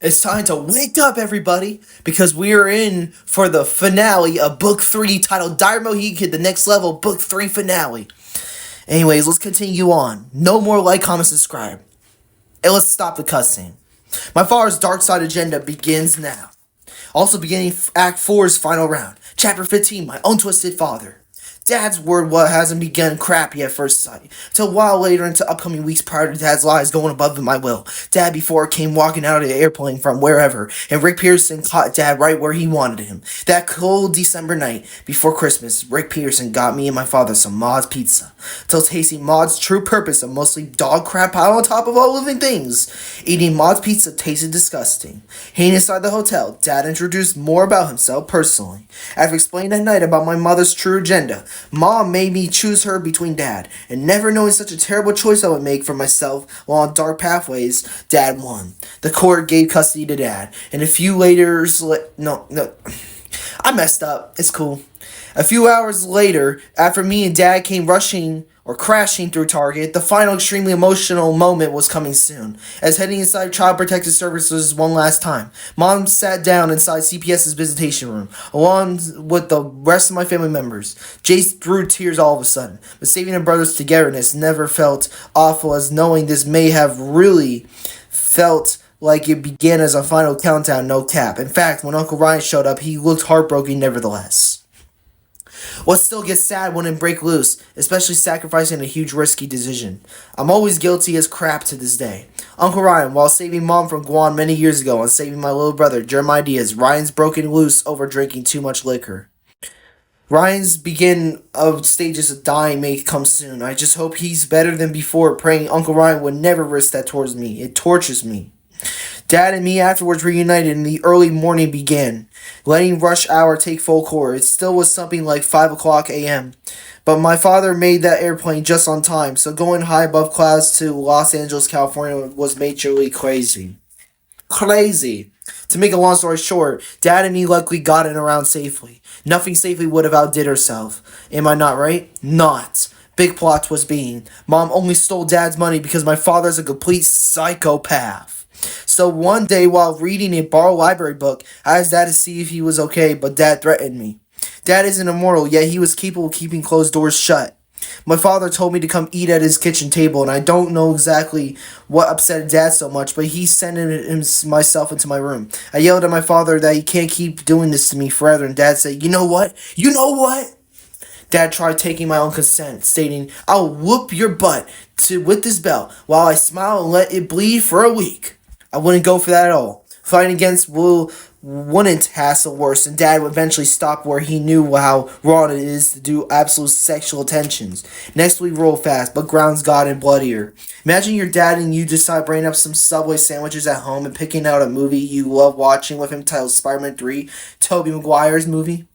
It's time to wake up, everybody, because we are in for the finale of Book 3 titled Dire Mohican Kid, the Next Level, Book 3 finale. Anyways, let's continue on. No more like, comment, subscribe. And let's stop the cussing. My father's dark side agenda begins now. Also beginning Act 4's final round. Chapter 15, My Untwisted Father. Dad's word hasn't begun crappy at first sight, till a while later into upcoming weeks prior to Dad's lies going above my will. Dad before came walking out of the airplane from wherever, and Rick Pearson caught Dad right where he wanted him. That cold December night before Christmas, Rick Pearson got me and my father some Maud's pizza, till tasting Maud's true purpose of mostly dog crap piled on top of all living things. Eating Maud's pizza tasted disgusting. Hanging inside the hotel, Dad introduced more about himself personally. After explaining that night about my mother's true agenda, Mom made me choose her between Dad, and never knowing such a terrible choice I would make for myself while on dark pathways, Dad won. The court gave custody to Dad, and a few later, I messed up. It's cool. A few hours later, after me and Dad came rushing or crashing through Target, the final extremely emotional moment was coming soon. As heading inside Child Protective Services one last time, Mom sat down inside CPS's visitation room, along with the rest of my family members. Jace threw tears all of a sudden, but saving a brother's togetherness never felt awful as knowing this may have really felt like it began as a final countdown, no cap. In fact, when Uncle Ryan showed up, he looked heartbroken nevertheless. What still gets sad when it break loose, especially sacrificing a huge risky decision. I'm always guilty as crap to this day. Uncle Ryan, while saving Mom from Guam many years ago and saving my little brother, Jeremiah Diaz, Ryan's broken loose over drinking too much liquor. Ryan's begin of stages of dying may come soon. I just hope he's better than before, praying Uncle Ryan would never risk that towards me. It tortures me. Dad and me afterwards reunited and the early morning began, letting rush hour take full course. It still was something like 5 o'clock a.m., but my father made that airplane just on time, so going high above clouds to Los Angeles, California was majorly crazy. Crazy. To make a long story short, Dad and me luckily got in around safely. Nothing safely would have outdid herself. Am I not right? Not. Big plot was being. Mom only stole Dad's money because my father's a complete psychopath. So one day while reading a borrowed library book, I asked Dad to see if he was okay, but Dad threatened me. Dad isn't immortal, yet he was capable of keeping closed doors shut. My father told me to come eat at his kitchen table, and I don't know exactly what upset Dad so much, but he sent myself into my room. I yelled at my father that he can't keep doing this to me forever, and Dad said, "You know what? You know what?" Dad tried taking my own consent, stating, "I'll whoop your butt with this belt while I smile and let it bleed for a week." I wouldn't go for that at all. Fighting against Will wouldn't hassle worse, and Dad would eventually stop where he knew how wrong it is to do absolute sexual attentions. Next we roll fast, but ground's gotten bloodier. Imagine your dad and you decide bringing up some Subway sandwiches at home and picking out a movie you love watching with him titled Spider-Man 3, Tobey Maguire's movie.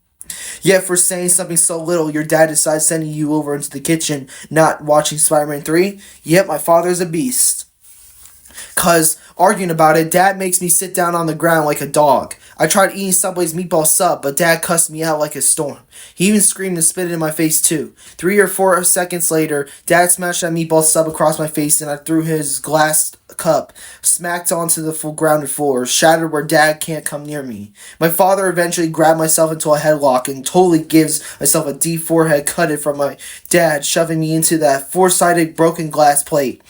Yet for saying something so little, your dad decides sending you over into the kitchen, not watching Spider-Man 3. Yet my father's a beast. Cause arguing about it, Dad makes me sit down on the ground like a dog. I tried eating Subway's meatball sub, but Dad cussed me out like a storm. He even screamed and spit it in my face too. 3 or 4 seconds later, Dad smashed that meatball sub across my face and I threw his glass cup, smacked onto the full grounded floor, shattered where Dad can't come near me. My father eventually grabbed myself into a headlock and totally gives myself a deep forehead cutted from my dad, shoving me into that four-sided broken glass plate.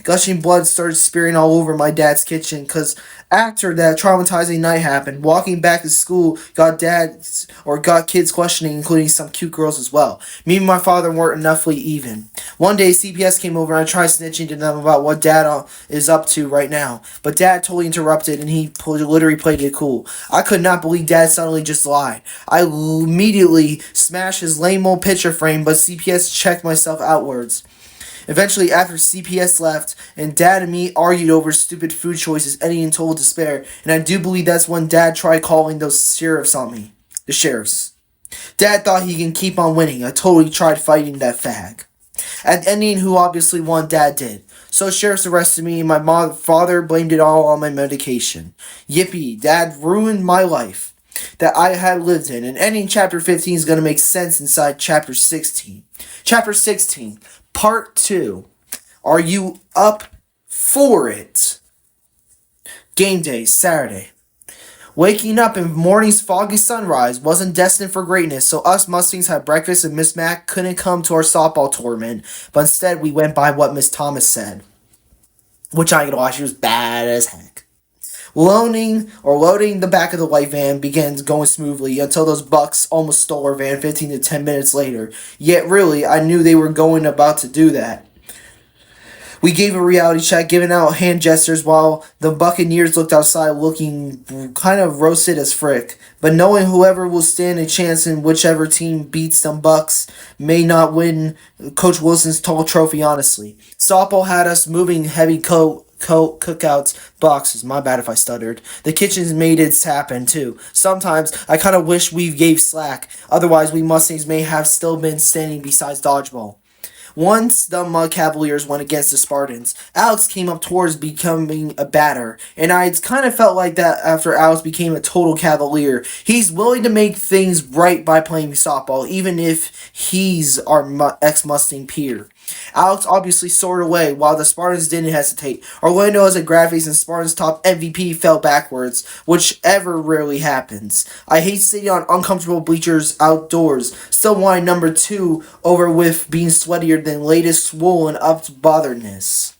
Gushing blood started spearing all over my dad's kitchen because after that traumatizing night happened, walking back to school got kids questioning, including some cute girls as well. Me and my father weren't enoughly even. One day CPS came over and I tried snitching to them about what Dad is up to right now, but Dad totally interrupted and he literally played it cool. I could not believe Dad suddenly just lied. I immediately smashed his lame old picture frame, but CPS checked myself outwards. Eventually, after CPS left, and Dad and me argued over stupid food choices, ending in total despair, and I do believe that's when Dad tried calling those sheriffs on me. The sheriffs. Dad thought he can keep on winning. I totally tried fighting that fag. At the ending, who obviously won, Dad did. So sheriffs arrested me, and my father blamed it all on my medication. Yippee, Dad ruined my life that I had lived in, and ending chapter 15 is going to make sense inside chapter 16. Chapter 16. Part 2. Are you up for it? Game day, Saturday. Waking up in morning's foggy sunrise wasn't destined for greatness, so us Mustangs had breakfast and Miss Mac couldn't come to our softball tournament, but instead we went by what Miss Thomas said, which I ain't gonna lie, she was bad as heck. Loading the back of the white van began going smoothly until those bucks almost stole our van 15 to 10 minutes later. Yet really, I knew they were going about to do that. We gave a reality check, giving out hand gestures while the Buccaneers looked outside looking kind of roasted as frick. But knowing whoever will stand a chance in whichever team beats them Bucks may not win Coach Wilson's tall trophy honestly. Softball had us moving heavy cookouts boxes. My bad if I stuttered. The kitchens made its happen too. Sometimes I kind of wish we gave slack. Otherwise, we Mustangs may have still been standing besides dodgeball. Once the Cavaliers went against the Spartans, Alex came up towards becoming a batter, and I kind of felt like that after Alex became a total Cavalier. He's willing to make things right by playing softball, even if he's our ex-Mustang peer. Alex obviously soared away, while the Spartans didn't hesitate. Orlando as a graphics and Spartans top MVP fell backwards, whichever rarely happens. I hate sitting on uncomfortable bleachers outdoors, still wanting number 2 over with being sweatier than latest swollen up botherness.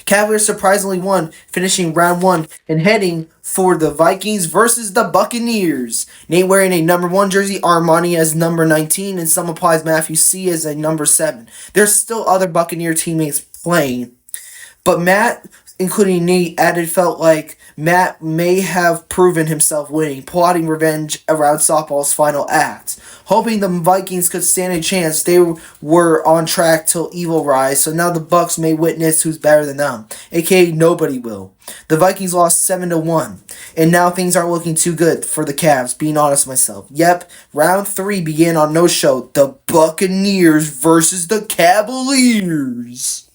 Cavaliers surprisingly won, finishing round 1 and heading for the Vikings versus the Buccaneers. Nate wearing a number 1 jersey, Armani as number 19, and some applies Matthew C as a number 7. There's still other Buccaneer teammates playing, but Matt, including Nate, added felt like Matt may have proven himself winning, plotting revenge around softball's final act. Hoping the Vikings could stand a chance, they were on track till evil rise, so now the Bucks may witness who's better than them, aka nobody will. The Vikings lost 7-1, and now things aren't looking too good for the Cavs, being honest myself. Yep, round 3 began on no show, the Buccaneers versus the Cavaliers.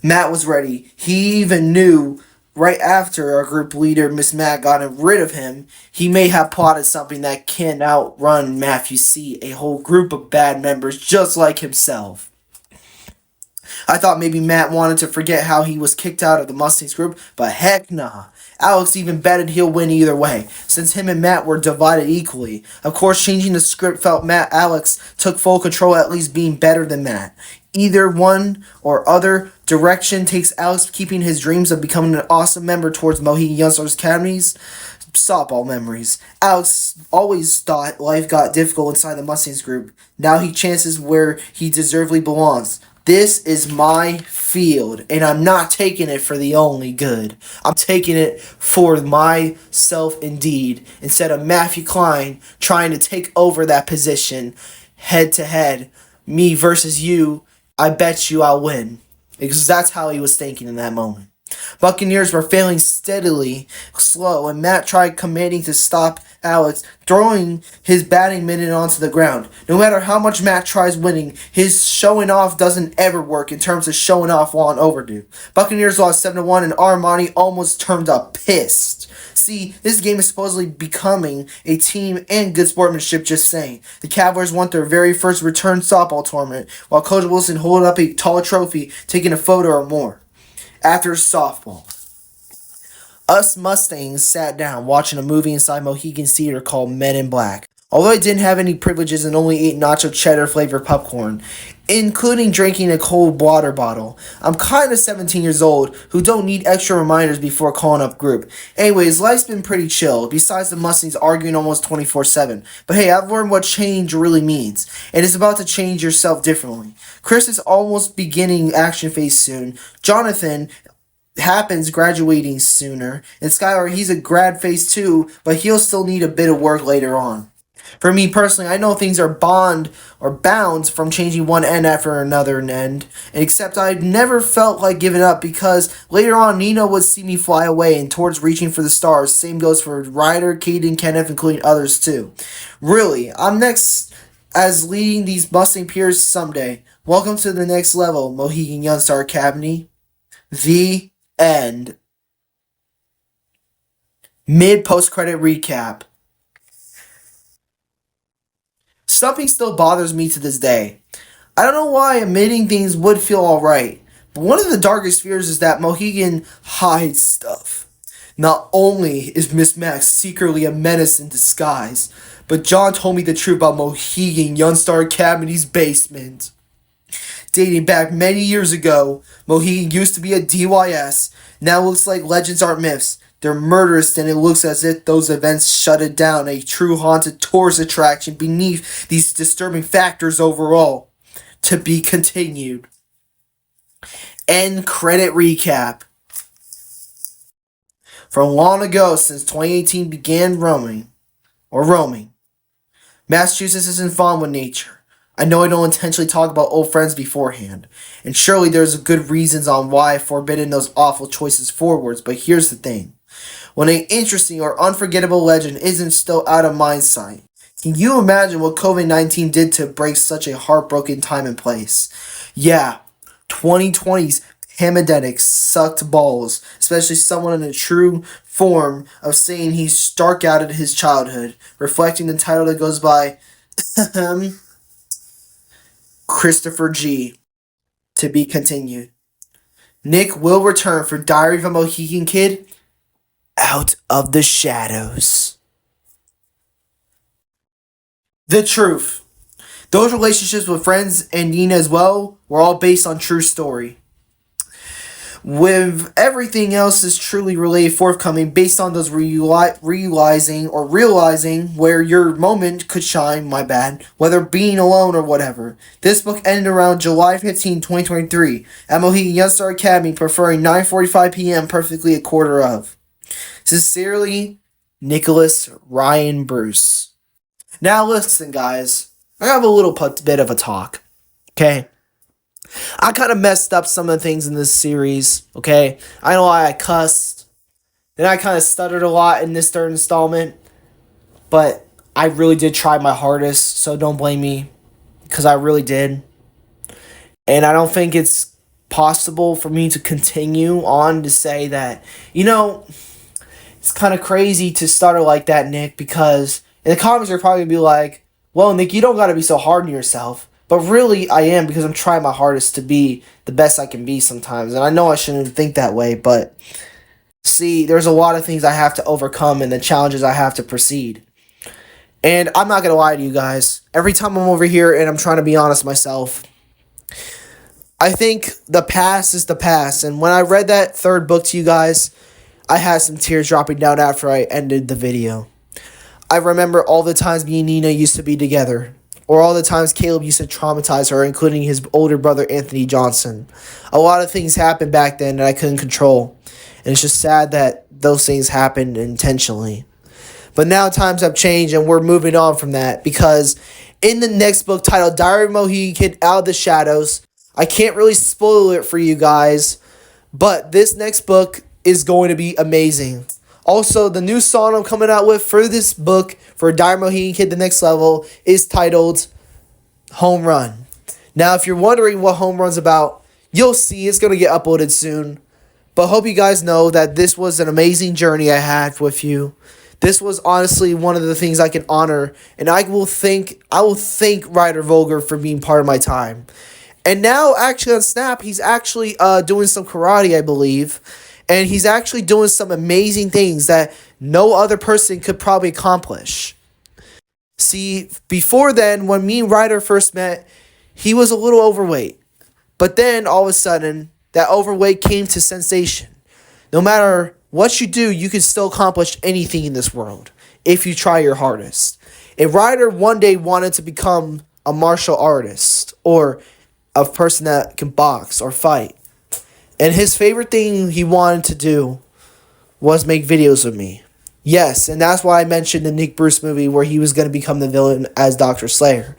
Matt was ready. He even knew right after our group leader, Miss Matt, got rid of him, he may have plotted something that can outrun Matthew C., a whole group of bad members just like himself. I thought maybe Matt wanted to forget how he was kicked out of the Mustangs group, but heck nah. Alex even betted he'll win either way, since him and Matt were divided equally. Of course, changing the script felt Alex took full control, at least being better than Matt. Either one or other direction takes Alex keeping his dreams of becoming an awesome member towards Mohican Youngsters Academy's softball memories. Alex always thought life got difficult inside the Mustangs group. Now he chances where he deservedly belongs. This is my field, and I'm not taking it for the only good. I'm taking it for myself indeed, instead of Matthew Klein trying to take over that position head to head. Me versus you, I bet you I'll win. Because that's how he was thinking in that moment. Buccaneers were failing steadily slow, and Matt tried commanding to stop Alex, throwing his batting minute onto the ground. No matter how much Matt tries winning, his showing off doesn't ever work in terms of showing off while on overdue. Buccaneers lost 7-1, and Armani almost turned up pissed. See, this game is supposedly becoming a team and good sportsmanship, just saying. The Cavaliers won their very first return softball tournament, while Coach Wilson holding up a tall trophy, taking a photo or more. After softball, us Mustangs sat down watching a movie inside Mohican's theater called Men in Black. Although I didn't have any privileges and only ate nacho cheddar flavored popcorn, including drinking a cold water bottle, I'm kind of 17 years old who don't need extra reminders before calling up group. Anyways, life's been pretty chill, besides the Mustangs arguing almost 24/7. But hey, I've learned what change really means, and it's about to change yourself differently. Chris is almost beginning action phase soon. Jonathan happens graduating sooner, and Skylar, he's a grad phase too, but he'll still need a bit of work later on. For me personally, I know things are bound from changing one end after another end, except I never felt like giving up because later on Nino would see me fly away and towards reaching for the stars. Same goes for Ryder, Caden, Kenneth, including others too. Really, I'm next as leading these Mustang peers someday. Welcome to the next level, Mohican Youngstar Academy. The end. Mid-post-credit recap. Something still bothers me to this day. I don't know why admitting things would feel alright, But one of the darkest fears is that Mohican hides stuff. Not only is Miss Max secretly a menace in disguise, but John told me the truth about Mohican Youngstar Academy's basement. Dating back many years ago, Mohican used to be a DYS. Now it looks like legends aren't myths. They're murderous, and it looks as if those events shut it down, a true haunted tourist attraction beneath these disturbing factors overall. To be continued. End credit recap. From long ago, since 2018 began roaming, Massachusetts isn't fond with nature. I know I don't intentionally talk about old friends beforehand, and surely there's good reasons on why I've forbidden those awful choices forwards, but here's the thing. When an interesting or unforgettable legend isn't still out of mind sight, can you imagine what COVID-19 did to break such a heartbroken time and place? Yeah, 2020's pandemic sucked balls, especially someone in a true form of saying he stark outed his childhood, reflecting the title that goes by Christopher G. To be continued. Nick will return for Diary of a Mohican Kid, Out of the Shadows. The truth. Those relationships with friends and Nina as well were all based on true story. With everything else is truly related forthcoming based on those realizing where your moment could shine, whether being alone or whatever. This book ended around July 15, 2023 at Mohican Youngstar Academy, preferring 9:45 p.m. perfectly a quarter of. Sincerely, Nicholas Ryan Bruce. Now listen, guys. I have a little bit of a talk. Okay? I kind of messed up some of the things in this series, okay? I know I cussed. Then I kind of stuttered a lot in this third installment. But I really did try my hardest, so don't blame me. Because I really did. And I don't think it's possible for me to continue on to say that, it's kind of crazy to stutter like that, Nick, because in the comments you're probably going to be like, well, Nick, you don't got to be so hard on yourself. But really, I am, because I'm trying my hardest to be the best I can be sometimes. And I know I shouldn't think that way, but see, there's a lot of things I have to overcome and the challenges I have to proceed. And I'm not going to lie to you guys. Every time I'm over here and I'm trying to be honest myself, I think the past is the past. And when I read that third book to you guys, I had some tears dropping down after I ended the video. I remember all the times me and Nina used to be together. Or all the times Caleb used to traumatize her, including his older brother, Anthony Johnson. A lot of things happened back then that I couldn't control. And it's just sad that those things happened intentionally. But now times have changed and we're moving on from that. Because in the next book titled Diary of a Mohican Kid, Out of the Shadows, I can't really spoil it for you guys. But this next book is going to be amazing. Also, the new song I'm coming out with for this book, for Diary of a Mohican Kid, the next level, is titled Home Run. Now, if you're wondering what Home Run's about, you'll see it's going to get uploaded soon. But hope you guys know that this was an amazing journey I had with you. This was honestly one of the things I can honor, and I will thank Ryder Volger for being part of my time. And now, actually, on Snap, he's actually doing some karate, I believe. And he's actually doing some amazing things that no other person could probably accomplish. See, before then, when me and Ryder first met, he was a little overweight. But then, all of a sudden, that overweight came to sensation. No matter what you do, you can still accomplish anything in this world if you try your hardest. And Ryder one day wanted to become a martial artist or a person that can box or fight. And his favorite thing he wanted to do was make videos of me. Yes, and that's why I mentioned the Nick Bruce movie where he was going to become the villain as Dr. Slayer.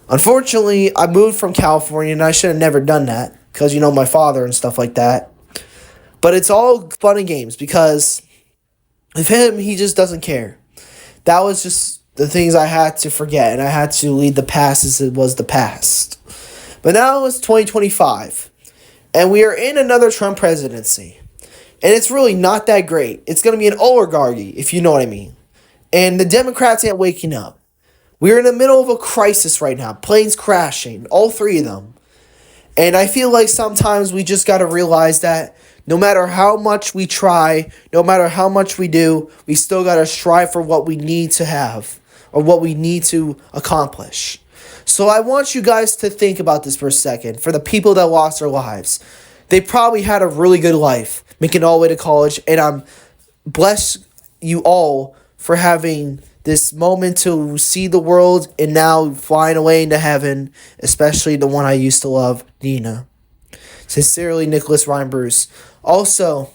Unfortunately, I moved from California and I should have never done that because, my father and stuff like that. But it's all fun and games because with him, he just doesn't care. That was just the things I had to forget, and I had to leave the past as it was the past. But now it's 2025. And we are in another Trump presidency. And it's really not that great. It's going to be an oligarchy, if you know what I mean. And the Democrats ain't waking up. We're in the middle of a crisis right now. Planes crashing. All three of them. And I feel like sometimes we just got to realize that no matter how much we try, no matter how much we do, we still got to strive for what we need to have or what we need to accomplish. So I want you guys to think about this for a second. For the people that lost their lives, they probably had a really good life, making it all the way to college. And I'm bless you all for having this moment to see the world and now flying away into heaven, especially the one I used to love, Nina. Sincerely, Nicholas Ryan Bruce. Also,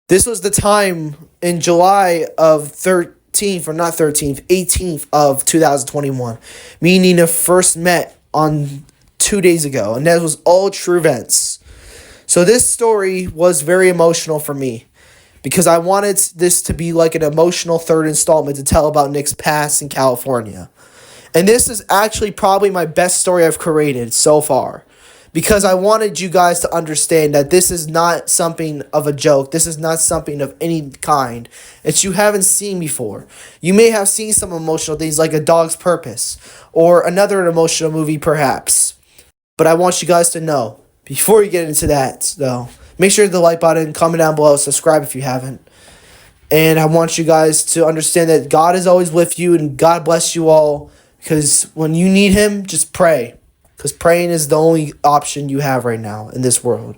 this was the time in July of 13th, or not 13th, 18th of 2021. Me and Nina first met on 2 days ago, and that was all true events. So this story was very emotional for me because I wanted this to be like an emotional third installment to tell about Nick's past in California. And this is actually probably my best story I've created so far, because I wanted you guys to understand that this is not something of a joke. This is not something of any kind that you haven't seen before. You may have seen some emotional things like A Dog's Purpose or another emotional movie perhaps. But I want you guys to know, before you get into that though, make sure to hit the like button, comment down below, subscribe if you haven't. And I want you guys to understand that God is always with you and God bless you all, because when you need Him, just pray. Because praying is the only option you have right now in this world.